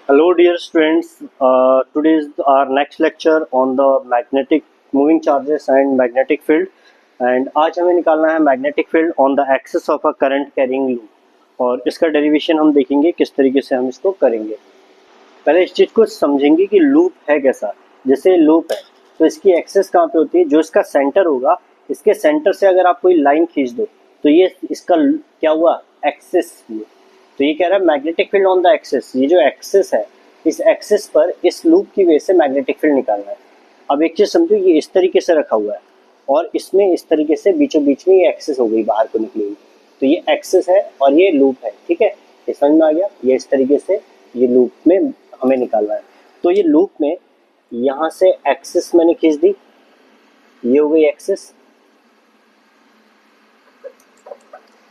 Hello, dear students. Today is our next lecture on the magnetic moving charges and magnetic field. And आज हमें निकालना है magnetic field on the axis of a current carrying loop. और इसका derivation हम देखेंगे किस तरीके से हम इसको करेंगे। पहले इस चीज़ को समझेंगे कि लूप है कैसा। जैसे लूप है तो इसकी एक्सेस कहाँ पे होती है, जो इसका सेंटर होगा, इसके सेंटर से अगर आप कोई लाइन खींच दो तो ये इसका क्या हुआ, एक्सेस। तो ये कह रहा है magnetic field on the axis. ये जो एक्सिस है, इस एक्सिस पर इस लूप की वजह से मैग्नेटिक फील्ड निकालना है। अब एक चीज समझो, ये इस तरीके से रखा हुआ है और इसमें इस तरीके से बीचों बीच में ये एक्सिस हो गई, बाहर को निकली हुई। तो ये एक्सिस है और ये लूप है, ठीक है, ये समझ में आ गया। ये इस तरीके से ये लूप में हमें निकालना है। तो ये लूप में यहाँ से एक्सिस मैंने खींच दी, ये हो गई axis,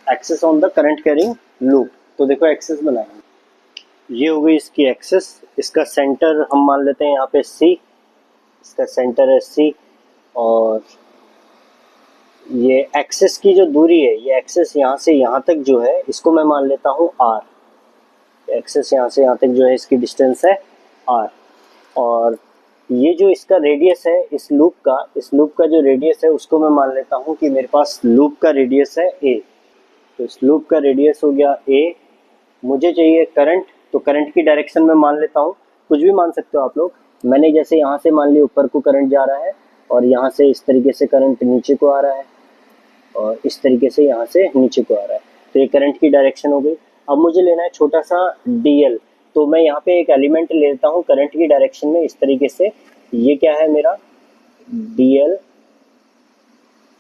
axis on the current carrying loop. तो देखो एक्सिस बनाएंगे, ये हो गई इसकी एक्सिस। इसका सेंटर हम मान लेते हैं यहाँ पे C, इसका सेंटर है C। और ये एक्सिस की जो दूरी है, ये एक्सिस यहाँ से यहाँ तक जो है, इसको मैं मान लेता हूँ R। एक्सिस यहाँ से यहाँ तक जो है, इसकी डिस्टेंस है R। और ये जो इसका रेडियस है इस लूप का जो रेडियस है, उसको मैं मान लेता हूँ कि मेरे पास लूप का रेडियस है A। तो इस लूप का रेडियस हो गया A। मुझे चाहिए करंट, तो करंट की डायरेक्शन में मान लेता हूँ, कुछ भी मान सकते हो आप लोग। मैंने जैसे यहाँ से मान लिया ऊपर को करंट जा रहा है और यहाँ से इस तरीके से करंट नीचे को आ रहा है और इस तरीके से यहाँ से नीचे को आ रहा है। तो ये करंट की डायरेक्शन हो गई। अब मुझे लेना है छोटा सा DL। तो मैं यहाँ पे एक एलिमेंट ले लेता हूँ करंट की डायरेक्शन में इस तरीके से। ये क्या है, मेरा DL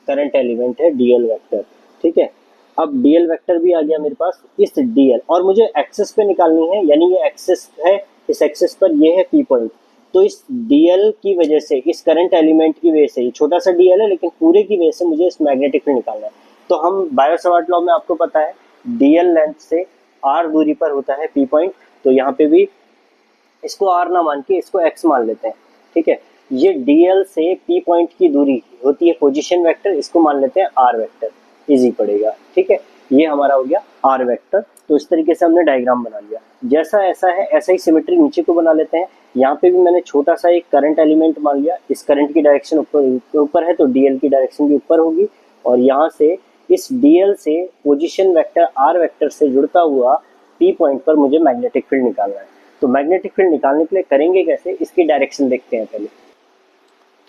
करंट एलिमेंट है, DL वेक्टर, ठीक है। अब DL वेक्टर भी आ गया मेरे पास, इस DL, और मुझे एक्सिस पे निकालनी है, यानी ये एक्सिस है, इस एक्सिस पर ये है P पॉइंट। तो इस DL की वजह से, इस करंट एलिमेंट की वजह से, ये छोटा सा DL है लेकिन पूरे की वजह से मुझे इस मैग्नेटिक फील्ड निकालना है। तो हम बायो सावर्ट लॉ में आपको पता है DL लेंथ से R दूरी पर होता है P पॉइंट। तो यहाँ पे भी इसको R ना मान के इसको X मान लेते हैं, ठीक है। ये DL से P पॉइंट की दूरी होती है पोजीशन वेक्टर, इसको मान लेते हैं R वेक्टर, इजी पड़ेगा, ठीक है। ये हमारा हो गया R वेक्टर। तो इस तरीके से हमने डायग्राम बना लिया। जैसा ऐसा है ऐसा ही सिमेट्री नीचे को बना लेते हैं। यहाँ पे भी मैंने छोटा सा एक करंट एलिमेंट मान लिया, इस करंट की डायरेक्शन ऊपर है तो DL की डायरेक्शन भी ऊपर होगी। और यहाँ से इस DL से पोजीशन वेक्टर R वेक्टर से जुड़ता हुआ P पॉइंट पर मुझे मैग्नेटिक फील्ड निकालना है। तो मैग्नेटिक फील्ड निकालने के लिए करेंगे कैसे, इसकी डायरेक्शन देखते हैं पहले।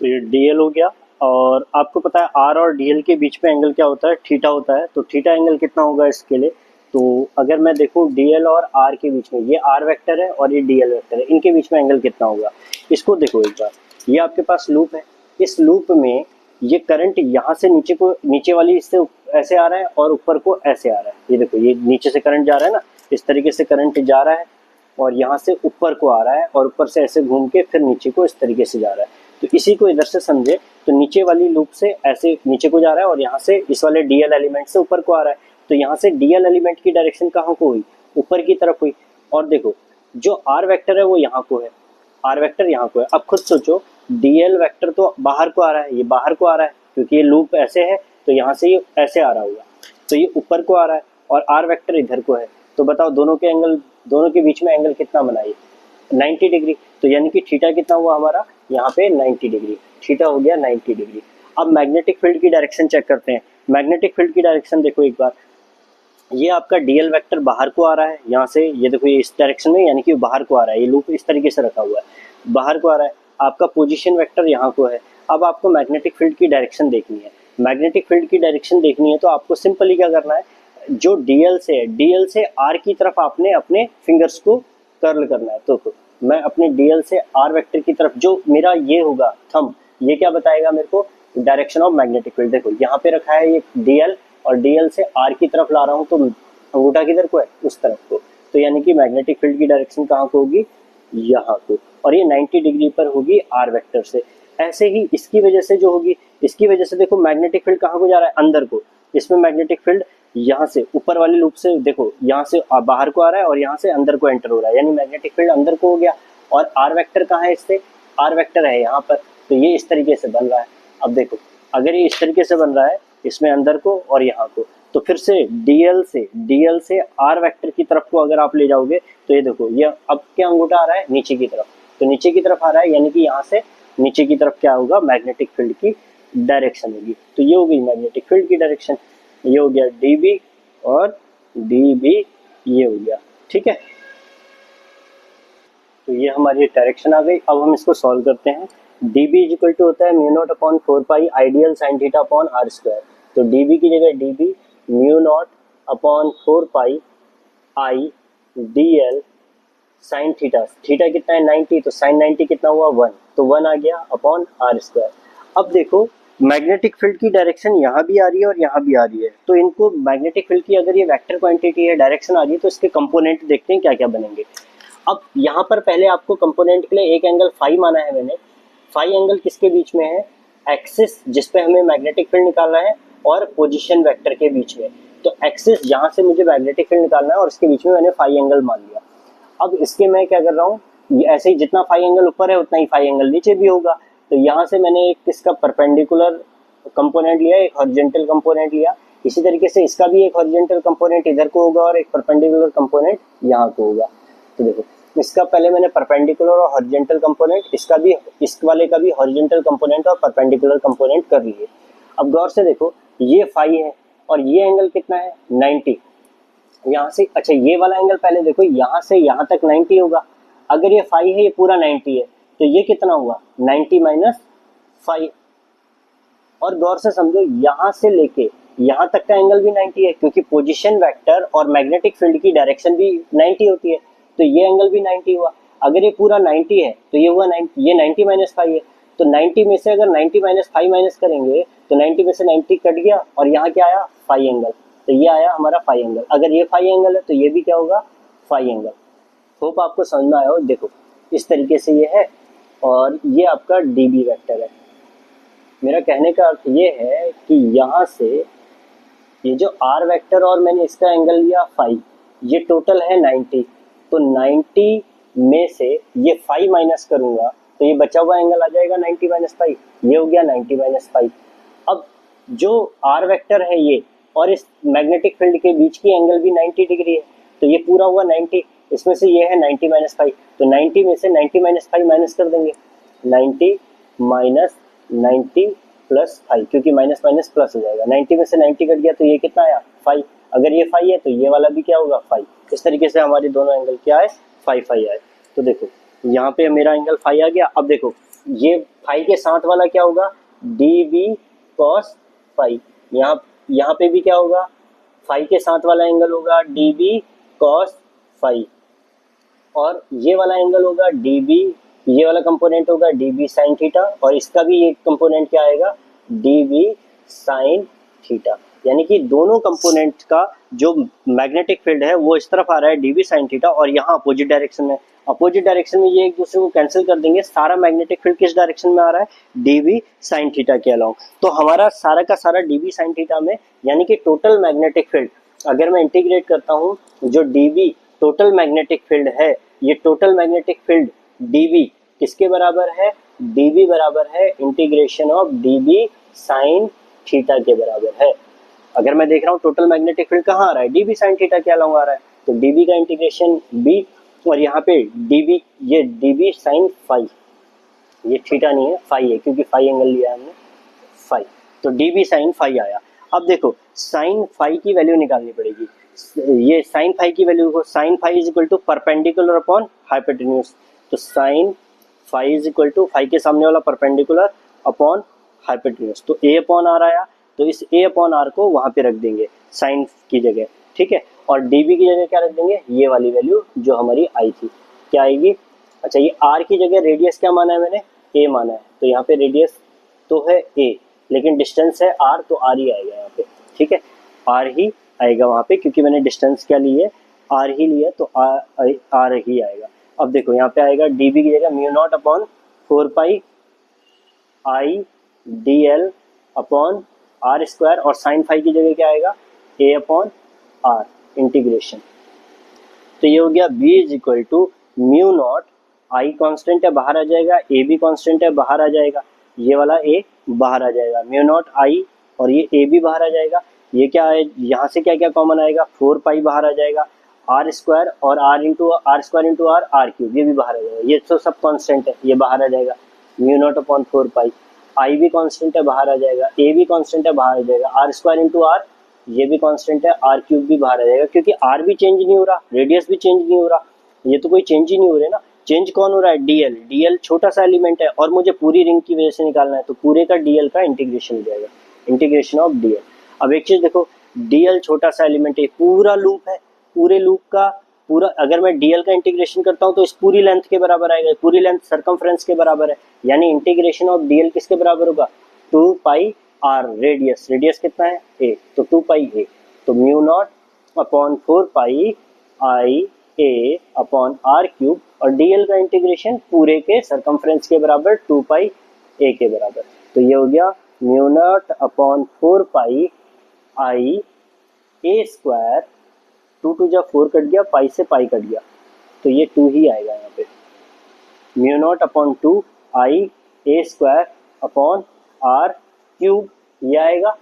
तो ये DL हो गया, और आपको पता है R और DL के बीच में एंगल क्या होता है, थीटा होता है। तो थीटा एंगल कितना होगा इसके लिए, तो अगर मैं देखूँ DL और R के बीच में, ये R वेक्टर है और ये DL वेक्टर है, इनके बीच में एंगल कितना होगा, इसको देखो एक बार। ये आपके पास लूप है, इस लूप में ये करंट यहाँ से नीचे को, नीचे वाली इससे ऐसे आ रहा है और ऊपर को ऐसे आ रहा है। ये देखो, ये नीचे से करंट जा रहा है ना, इस तरीके से करंट जा रहा है और यहाँ से ऊपर को आ रहा है और ऊपर से ऐसे घूम के फिर नीचे को इस तरीके से जा रहा है। तो इसी को इधर से समझे, तो नीचे वाली लूप से ऐसे नीचे को जा रहा है और यहाँ से इस वाले DL एलिमेंट से ऊपर को आ रहा है। तो यहाँ से DL एलिमेंट की डायरेक्शन कहाँ को हुई, ऊपर की तरफ हुई। और देखो जो R वेक्टर है वो यहाँ को है, R वेक्टर यहाँ को है। अब खुद सोचो, DL वेक्टर तो बाहर को आ रहा है, ये बाहर को आ रहा है क्योंकि ये लूप ऐसे है, तो यहाँ से ये ऐसे आ रहा होगा, तो ये ऊपर को आ रहा है और R वेक्टर इधर को है। तो बताओ दोनों के एंगल, दोनों के बीच में एंगल कितना बनाइए, 90 डिग्री। तो यानी कि थीटा कितना हुआ हमारा यहाँ पे 90 डिग्री, थीटा हो गया 90 डिग्री। अब मैग्नेटिक फील्ड की डायरेक्शन चेक करते हैं। मैग्नेटिक फील्ड की डायरेक्शन देखो एक बार, ये आपका DL वेक्टर बाहर को आ रहा है यहाँ से, ये देखो ये इस डायरेक्शन में, यानी कि बाहर को आ रहा है, ये लूप इस तरीके से रखा हुआ है, बाहर को आ रहा है। आपका पोजीशन वेक्टर यहाँ को है। अब आपको मैग्नेटिक फील्ड की डायरेक्शन देखनी है। मैग्नेटिक फील्ड की डायरेक्शन देखनी है तो आपको सिंपली क्या करना है, जो DL से है, DL से R की तरफ आपने अपने फिंगर्स को कर्ल करना है। तो मैं अपने DL से R वेक्टर की तरफ, जो मेरा ये होगा थंब, ये क्या बताएगा मेरे को, डायरेक्शन ऑफ मैग्नेटिक फील्ड। देखो यहाँ पे रखा है ये DL और DL से R की तरफ ला रहा हूँ, तो अंगूठा किधर को है, उस तरफ को। तो यानी कि मैग्नेटिक फील्ड की डायरेक्शन कहाँ को होगी, यहाँ को, और ये 90 डिग्री पर होगी R वेक्टर से। ऐसे ही इसकी वजह से जो होगी, इसकी वजह से देखो मैग्नेटिक फील्ड कहाँ को जा रहा है, अंदर को। इसमें मैग्नेटिक फील्ड यहाँ से ऊपर वाले लूप से देखो, यहाँ से बाहर को आ रहा है और यहाँ से अंदर को एंटर हो रहा है, यानी मैग्नेटिक फील्ड अंदर को हो गया। और R वेक्टर कहाँ है, इससे R वेक्टर है यहाँ पर, तो ये इस तरीके से बन रहा है। अब देखो, अगर ये इस तरीके से बन रहा है, इसमें अंदर को और यहाँ को, तो फिर से डीएल से आर वेक्टर की तरफ को अगर आप ले जाओगे तो ये देखो, ये अब क्या अंगूठा आ रहा है नीचे की तरफ, तो नीचे की तरफ आ रहा है, यानी कि यहाँ से नीचे की तरफ क्या होगा, मैग्नेटिक फील्ड की डायरेक्शन होगी। तो ये हो गई मैग्नेटिक फील्ड की डायरेक्शन, ये हो गया डीबी और डीबी ये हो गया, ठीक है। तो ये हमारी डायरेक्शन आ गई। अब हम इसको सॉल्व करते हैं। dB इज इक्वल टू होता है mu not upon 4 pi ideal sine theta upon R square. तो dB की जगह dB mu not upon 4 pi I D L sine theta, theta कितना है 90, तो साइन 90 कितना हुआ 1, तो 1 आ गया अपॉन आर स्क्वायर। अब देखो मैग्नेटिक फील्ड की डायरेक्शन यहाँ भी आ रही है और यहाँ भी आ रही है, तो इनको मैग्नेटिक फील्ड की अगर ये वेक्टर क्वांटिटी है, डायरेक्शन आ रही है, तो इसके कंपोनेंट देखते हैं क्या क्या बनेंगे। अब यहाँ पर पहले आपको कंपोनेंट के लिए एक एंगल फाई माना है मैंने। फाई एंगल किसके बीच में है, एक्सिस जिस पे हमें मैग्नेटिक फील्ड निकालना है और पोजीशन वेक्टर के बीच में। तो एक्सिस जहाँ से मुझे मैग्नेटिक फील्ड निकालना है और इसके बीच में मैंने फाई एंगल मान लिया। अब इसके मैं क्या कर रहा हूँ, ऐसे ही जितना फाई एंगल ऊपर है उतना ही फाई एंगल नीचे भी होगा। तो यहाँ से मैंने एक इसका परपेंडिकुलर कंपोनेंट लिया, एक हॉरिजॉन्टल कंपोनेंट लिया। इसी तरीके से इसका भी एक हॉरिजॉन्टल कंपोनेंट इधर को होगा और एक परपेंडिकुलर कंपोनेंट यहाँ को होगा। तो देखो इसका पहले मैंने परपेंडिकुलर और हॉरिजॉन्टल कंपोनेंट, इसका भी, इस वाले का भी हॉरिजॉन्टल कंपोनेंट और परपेंडिकुलर कंपोनेंट कर लिए। अब गौर से देखो ये फाई है और ये एंगल कितना है 90। यहाँ से, अच्छा ये वाला एंगल पहले देखो, यहाँ से यहाँ तक 90 होगा। अगर ये फाई है, ये पूरा 90 है, तो ये कितना हुआ 90 माइनस फाई। और गौर से समझो यहाँ से लेके यहाँ तक का एंगल भी 90 है, क्योंकि पोजीशन वेक्टर और मैग्नेटिक फील्ड की डायरेक्शन भी 90 होती है, तो ये एंगल भी 90 हुआ। अगर ये पूरा 90 है तो ये हुआ 90, ये 90 माइनस फाइव है, तो 90 में से अगर 90 माइनस फाइव माइनस करेंगे तो 90 में से 90 कट गया और यहाँ क्या आया फाई एंगल, तो ये आया हमारा फाई एंगल। अगर ये फाई एंगल है तो ये भी क्या होगा फाई एंगल। होप आपको समझ में आया हो। देखो इस तरीके से ये है और ये आपका डीबी वेक्टर है। मेरा कहने का अर्थ ये है कि यहाँ से ये जो आर वेक्टर और मैंने इसका एंगल लिया फाई, ये टोटल है 90, तो 90 में से ये फाई माइनस करूंगा तो ये बचा हुआ एंगल आ जाएगा 90 माइनस फाइव, ये हो गया 90 माइनस फाइव। अब जो आर वेक्टर है ये और इस मैग्नेटिक फील्ड के बीच की एंगल भी 90 डिग्री है, तो ये पूरा हुआ 90, इसमें से ये है 90 माइनस फाइव, तो 90 में से 90 माइनस फाइव माइनस कर देंगे, 90 माइनस 90 प्लस फाइव, क्योंकि माइनस माइनस प्लस हो जाएगा। 90 में से 90 कट गया तो ये कितना आया फाइव। अगर ये फाइव है तो ये वाला भी क्या होगा फाइव। इस तरीके से हमारे दोनों एंगल क्या है फाइव फाइव आए। तो देखो यहाँ पे मेरा एंगल फाइव आ गया। अब देखो ये फाइव के साथ वाला क्या होगा डी बी कॉस फाइव, यहाँ पे भी क्या होगा फाइव के साथ वाला एंगल होगा डी बी कॉस फाइव, और ये वाला एंगल होगा डी बी, ये वाला कंपोनेंट होगा डी बी साइन थीटा, और इसका भी एक कंपोनेंट क्या आएगा डी बी साइन थीटा। यानी कि दोनों कंपोनेंट का जो मैग्नेटिक फील्ड है वो इस तरफ आ रहा है डी बी साइन थीटा, और यहाँ अपोजिट डायरेक्शन में, अपोजिट डायरेक्शन में ये एक दूसरे को कैंसिल कर देंगे। सारा मैग्नेटिक फील्ड किस डायरेक्शन में आ रहा है डी बी साइन थीटा के अलाउंग। तो हमारा सारा का सारा डी बी साइन थीटा में, यानी कि टोटल मैग्नेटिक फील्ड अगर मैं इंटीग्रेट करता हूँ, जो D B total magnetic field है, ये टोटल मैग्नेटिक फील्ड dB किसके बराबर है dB बराबर है integration of dB sine theta के बराबर है। अगर मैं देख रहा हूँ टोटल मैग्नेटिक फील्ड कहाँ आ रहा है dB साइन थीटा के अलाउंग आ रहा है, तो dB का इंटीग्रेशन b, और यहाँ पे dB, ये dB साइन फाइव, ये थीटा नहीं है फाइव है, क्योंकि फाइव एंगल लिया है हमने फाइव, तो dB साइन फाइव आया। अब देखो साइन फाइव की वैल्यू निकालनी पड़ेगी। ये साइन फाइव की वैल्यू को, sine five is equal to perpendicular upon hypotenuse, तो sine five is equal to five के सामने वाला परपेंडिकुलर अपॉन हाइपोटेन्यूज, तो a अपॉन आर आया, तो इस a अपॉन आर को वहां पे रख देंगे साइन की जगह, ठीक है, और dB की जगह क्या रख देंगे ये वाली वैल्यू जो हमारी आई थी, क्या आएगी, अच्छा ये r की जगह रेडियस क्या माना है मैंने a माना है, तो यहाँ पे रेडियस तो है a लेकिन डिस्टेंस है r, तो r ही आएगा यहाँ पे, ठीक है, r ही आएगा वहाँ पे, क्योंकि मैंने डिस्टेंस क्या ली है r ही लिया, तो r ही आएगा। अब देखो यहाँ पे आएगा dB की जगह mu not upon 4 pi I D L upon R square, और साइन फाइव की जगह क्या आएगा a अपॉन आर इंटीग्रेशन, तो ये हो गया b is equal to mu not, I constant है बाहर आ जाएगा, a भी कांस्टेंट है बाहर आ जाएगा, ये वाला a बाहर आ जाएगा, म्यू नॉट आई और ये a भी बाहर आ जाएगा, ये क्या है, यहाँ से क्या क्या कॉमन आएगा, 4 पाई बाहर आ जाएगा, आर स्क्वायर और R into R square into R cube, ये भी बाहर आ जाएगा, ये तो सब कांस्टेंट है, ये बाहर आ जाएगा, म्यू नॉट अपॉन 4 पाई, आई भी कांस्टेंट है बाहर आ जाएगा, ए भी कांस्टेंट है बाहर आ जाएगा, आर स्क्वायर इंटू आर ये भी कांस्टेंट है, आर क्यूब भी बाहर आ जाएगा, क्योंकि आर भी चेंज नहीं हो रहा, रेडियस भी चेंज नहीं हो रहा, ये तो कोई चेंज ही नहीं हो रहे ना। चेंज कौन हो रहा है, डीएल, डीएल छोटा सा एलिमेंट है और मुझे पूरी रिंग की वजह से निकालना है, तो पूरे का डीएल का इंटीग्रेशन हो जाएगा, इंटीग्रेशन ऑफ डीएल। अब एक चीज देखो, डीएल छोटा सा एलिमेंट है, पूरा लूप है, पूरे लूप का पूरा, अगर मैं डीएल का इंटीग्रेशन करता हूँ तो इस पूरी लेंथ के बराबर आएगा, पूरी लेंथ सरकमफ्रेंस के बराबर है, यानी इंटीग्रेशन ऑफ डीएल किसके बराबर होगा, 2 पाई आर, रेडियस, रेडियस कितना है ए, तो 2 पाई ए, तो mu not upon 4 pi I A upon R cube, और डीएल का इंटीग्रेशन पूरे के सरकमफ्रेंस के बराबर 2 पाई ए के बराबर, तो ये हो गया mu not upon 4 pi I A square, 2 टू जा 4 कट गया, पाई से पाई कट गया, तो ये 2 ही आएगा यहाँ पे, mu not upon 2 I A square upon R cube, ये आएगा।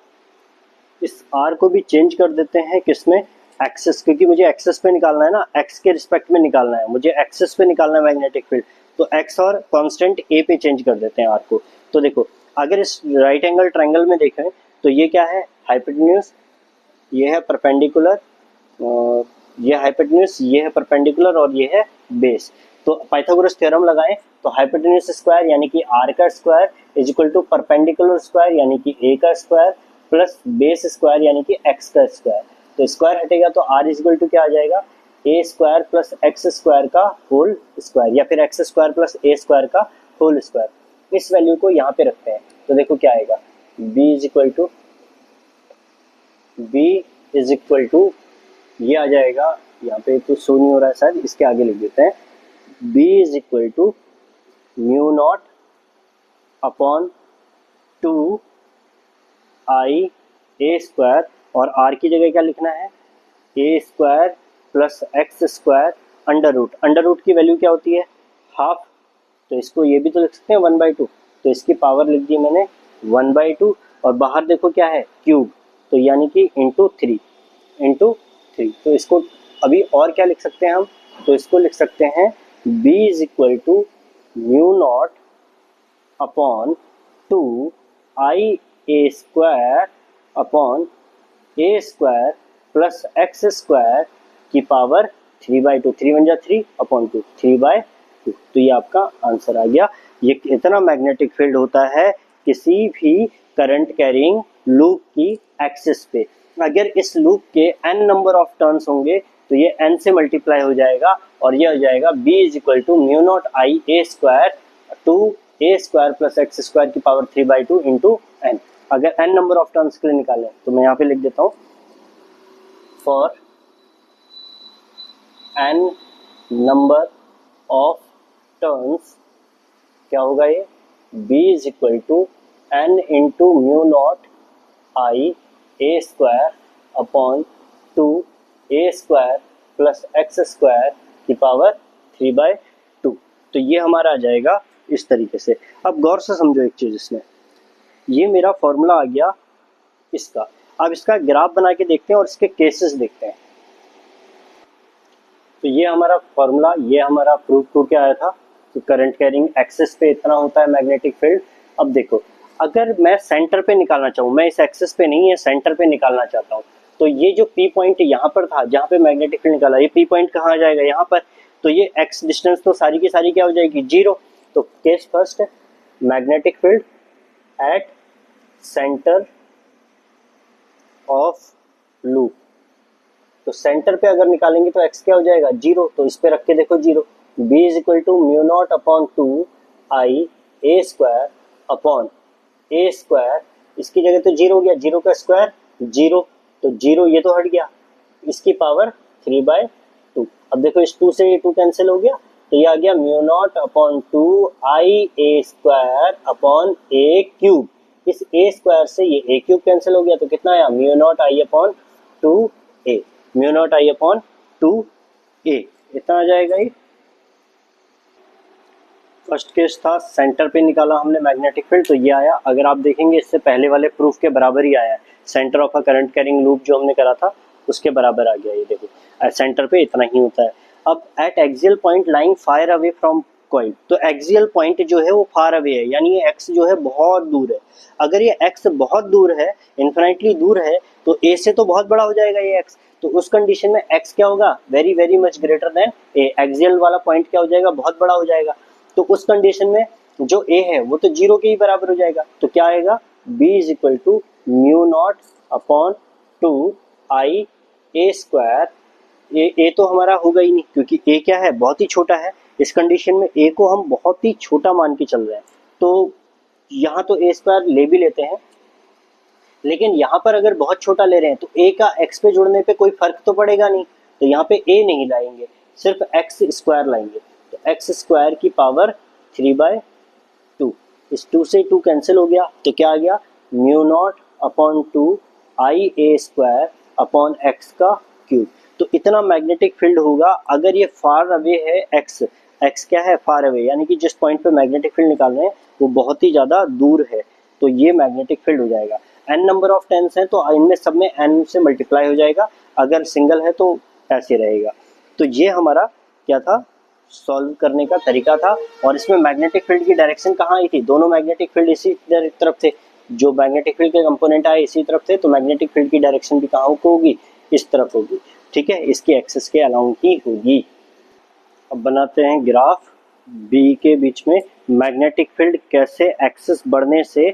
इस आर को भी चेंज कर देते हैं किसमें, एक्सेस, क्योंकि मुझे एक्सेस पे निकालना है ना, एक्स के रिस्पेक्ट में निकालना है, मुझे एक्सेस पे निकालना है मैग्नेटिक फील्ड, तो एक्स और कांस्टेंट ए पे चेंज कर देते हैं आर को। तो देखो अगर इस राइट एंगल ट्रायंगल में देखें तो ये क्या है, हाइपोटेन्यूज, ये है परपेंडिकुलर, ये हाइपोटेन्यूज, ये है परपेंडिकुलर और ये है बेस। तो पाइथागोरस थ्योरम लगाएं तो हाइपोटेन्यूज स्क्वायर यानी कि आर का square is equal to perpendicular square यानी कि ए का स्क्वायर प्लस बेस स्क्वायर यानी कि एक्स का स्क्वायर, तो स्क्वायर हटेगा तो आर इज इक्वल टू क्या आ जाएगा, ए स्क्वायर प्लस एक्स स्क्वायर का होल स्क्वायर, या फिर एक्स स्क्वायर प्लस ए स्क्वायर का होल स्क्वायर। इस वैल्यू को यहाँ पे रखते हैं तो देखो क्या आएगा, b इज इक्वल टू ये आ जाएगा, यहाँ पे तो शो नहीं हो रहा है शायद, इसके आगे लिख देते हैं, b is equal to mu not upon 2 I A square, और r की जगह क्या लिखना है, A square plus X square under root, under root की वैल्यू क्या होती है, हाफ, तो इसको ये भी तो लिख सकते हैं 1/2, तो इसकी पावर लिख दी मैंने 1/2, और बाहर देखो क्या है क्यूब, तो यानी कि इंटू 3, तो इसको अभी और क्या लिख सकते हैं हम, तो इसको लिख सकते हैं b is equal to mu not upon 2 I A square upon A square plus X square की पावर 3/2, 3 1 जा 3 अपॉन 2, 3/2, तो ये आपका आंसर आ गया। ये इतना मैग्नेटिक फील्ड होता है किसी भी करंट कैरिंग लूप की एक्सिस पे। अगर इस लूप के n नंबर ऑफ टर्न्स होंगे तो ये n से मल्टीप्लाई हो जाएगा और ये हो जाएगा b is equal to mu not I A square to A square plus X square की पावर 3/2 इंटू एन। अगर n नंबर ऑफ टर्न्स के लिए निकालें तो मैं यहाँ पे लिख देता हूँ, for n number of turns क्या होगा ये, b is equal to n into mu not I A square upon 2 A square plus X square की पावर 3/2। तो ये हमारा आ जाएगा इस तरीके से। अब गौर से समझो एक चीज़, इसमें ये मेरा फॉर्मूला आ गया इसका। अब इसका ग्राफ बना के देखते हैं और इसके केसेस देखते हैं। तो ये हमारा फॉर्मूला, ये हमारा प्रूफ टू क्या आया था, तो करंट कैरिंग एक्सिस पे इतना होता है मैग्नेटिक फील्ड। अब देखो अगर मैं सेंटर पे निकालना चाहूँ, मैं इस एक्सिस पे नहीं है सेंटर पे निकालना चाहता हूँ, तो ये जो पी पॉइंट यहाँ पर था जहाँ पे मैग्नेटिक फील्ड निकाला, ये पी पॉइंट कहाँ आ जाएगा, यहाँ पर, तो ये एक्स डिस्टेंस तो सारी की सारी क्या हो जाएगी, 0। तो केस फर्स्ट है magnetic field at centre of loop, तो सेंटर पे अगर निकालेंगे तो x क्या हो जाएगा, 0, तो इस पे रख के देखो 0। b is equal to mu not upon 2 I A square upon A square, इसकी जगह तो 0 हो गया, 0 का स्क्वायर 0, तो 0 ये तो हट गया, इसकी पावर 3/2। अब देखो इस 2 से ये 2 कैंसिल हो गया, तो ये आ गया mu not upon 2 I A square upon A cube. इस ए स्क्वायर से ये ए क्यूब कैंसिल हो गया, तो कितना आया, mu not I upon 2a, mu not I upon 2a, इतना आ जाएगा ये। फर्स्ट केस था सेंटर पे निकाला हमने मैग्नेटिक फील्ड, तो ये आया। अगर आप देखेंगे इससे पहले वाले प्रूफ के बराबर ही आया, centre of a current carrying loop जो हमने करा था उसके बराबर आ गया। ये देखो सेंटर पे इतना ही होता है। अब eight axial point lying far away from coil, तो एक्सियल पॉइंट जो है वो फार अवे है, यानी ये एक्स जो है बहुत दूर है। अगर ये एक्स बहुत दूर है, इन्फिनिटली दूर है, तो ए से तो बहुत बड़ा हो जाएगा ये एक्स। तो उस कंडीशन में एक्स क्या होगा, very very much greater than A. Axial वाला पॉइंट क्या हो जाएगा, बहुत बड़ा हो जाएगा। तो उस कंडीशन में जो ए है वो तो जीरो के ही बराबर हो जाएगा। तो क्या आएगा, b is equal to mu not upon 2 I A square. ए तो हमारा होगा ही नहीं, क्योंकि ए क्या है, बहुत ही छोटा है। इस कंडीशन में ए को हम बहुत ही छोटा मान के चल रहे हैं, तो यहाँ तो ए स्क्वायर ले भी लेते हैं, लेकिन यहाँ पर अगर बहुत छोटा ले रहे हैं तो ए का एक्स पे जुड़ने पे कोई फर्क तो पड़ेगा नहीं। तो यहाँ पे ए नहीं लाएंगे, सिर्फ एक्स स्क्वायर लाएंगे। तो एक्स स्क्वायर की पावर 3/2, इस 2 से 2 कैंसिल हो गया, तो क्या आ गया, mu not upon 2 I A square upon x का क्यूब। तो इतना मैग्नेटिक फील्ड होगा। अगर ये फार अवे है एक्स, एक्स क्या है, फार अवे, यानी कि जिस पॉइंट पे मैग्नेटिक फील्ड निकाल रहे हैं वो बहुत ही ज़्यादा दूर है, तो ये मैग्नेटिक फील्ड हो जाएगा। n नंबर ऑफ टेंस हैं तो इनमें सब में n से मल्टीप्लाई हो जाएगा, अगर सिंगल है तो ऐसे रहेगा। तो ये हमारा क्या था, सॉल्व करने का तरीका था। और इसमें मैग्नेटिक फील्ड की डायरेक्शन कहाँ आई थी, दोनों मैग्नेटिक फील्ड इसी तरफ थे, जो मैग्नेटिक फील्ड के कंपोनेंट आए इसी तरफ थे, तो मैग्नेटिक फील्ड की डायरेक्शन भी कहाँ होगी, इस तरफ होगी। ठीक है, इसकी एक्सिस के अलाउंग ही होगी। अब बनाते हैं ग्राफ बी के बीच में मैग्नेटिक फील्ड कैसे एक्सिस बढ़ने से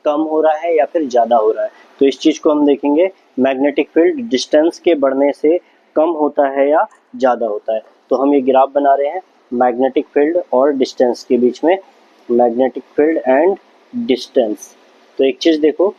कम हो रहा है या फिर ज़्यादा हो रहा है। तो इस चीज़ को हम देखेंगे, मैग्नेटिक फील्ड डिस्टेंस के बढ़ने से कम होता है या ज़्यादा होता है। तो हम ये ग्राफ बना रहे हैं मैग्नेटिक फील्ड और डिस्टेंस के बीच में, मैग्नेटिक फील्ड एंड डिस्टेंस। तो एक चीज़ देखो,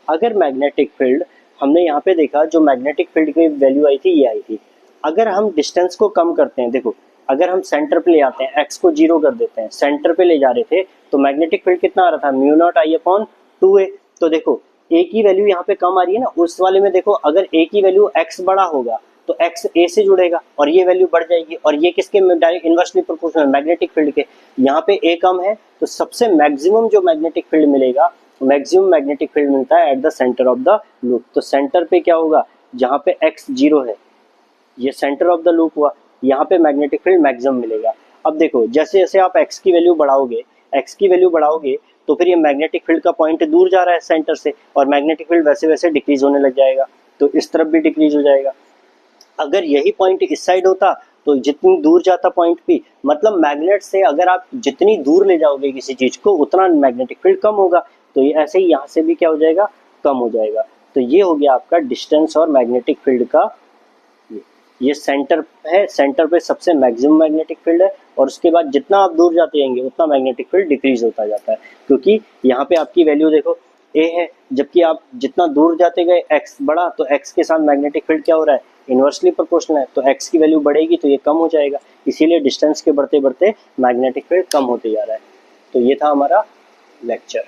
अगर मैग्नेटिक फील्ड हमने यहाँ पे देखा, जो मैग्नेटिक फील्ड की वैल्यू आई थी ये आई थी। अगर हम डिस्टेंस को कम करते हैं, देखो अगर हम सेंटर पे ले आते हैं, एक्स को 0 कर देते हैं, सेंटर पे ले जा रहे थे, तो मैग्नेटिक फील्ड कितना आ रहा था, mu not I upon 2a। तो देखो a की वैल्यू यहाँ पे कम आ रही है ना, उस वाले में देखो अगर a की वैल्यू x बड़ा होगा तो x a से जुड़ेगा और ये वैल्यू बढ़ जाएगी, और ये किसके direct inversely proportional, magnetic field के। यहाँ पे a कम है तो सबसे मैक्सिमम जो मैग्नेटिक फील्ड मिलेगा, मैक्सिमम मैग्नेटिक फील्ड मिलता है at the centre of the loop. तो सेंटर पे क्या होगा, जहाँ पे x 0 है, ये सेंटर ऑफ द लूप हुआ, यहाँ पे मैग्नेटिक फील्ड मैक्सिमम मिलेगा। अब देखो जैसे जैसे आप x की वैल्यू बढ़ाओगे तो फिर ये मैग्नेटिक फील्ड का पॉइंट दूर जा रहा है सेंटर से, और मैग्नेटिक फील्ड वैसे वैसे डिक्रीज होने लग जाएगा, तो इस तरफ भी डिक्रीज हो जाएगा। अगर यही पॉइंट इस साइड होता तो जितनी दूर जाता पॉइंट भी, मतलब मैग्नेट से अगर आप जितनी दूर ले जाओगे किसी चीज को उतना मैग्नेटिक फील्ड कम होगा। तो ये ऐसे ही यहाँ से भी क्या हो जाएगा, कम हो जाएगा। तो ये हो गया आपका डिस्टेंस और मैग्नेटिक फील्ड का। ये सेंटर है, सेंटर पे सबसे मैक्सिमम मैग्नेटिक फील्ड है, और उसके बाद जितना आप दूर जाते जाएंगे उतना मैग्नेटिक फील्ड डिक्रीज होता जाता है, क्योंकि यहाँ पे आपकी वैल्यू देखो a है, जबकि आप जितना दूर जाते गए x बढ़ा, तो x के साथ मैग्नेटिक फील्ड क्या हो रहा है, इनवर्सली प्रोपोर्शनल है, तो x की वैल्यू बढ़ेगी तो ये कम हो जाएगा, इसीलिए डिस्टेंस के बढ़ते बढ़ते मैग्नेटिक फील्ड कम होते जा रहा है। तो ये था हमारा लेक्चर।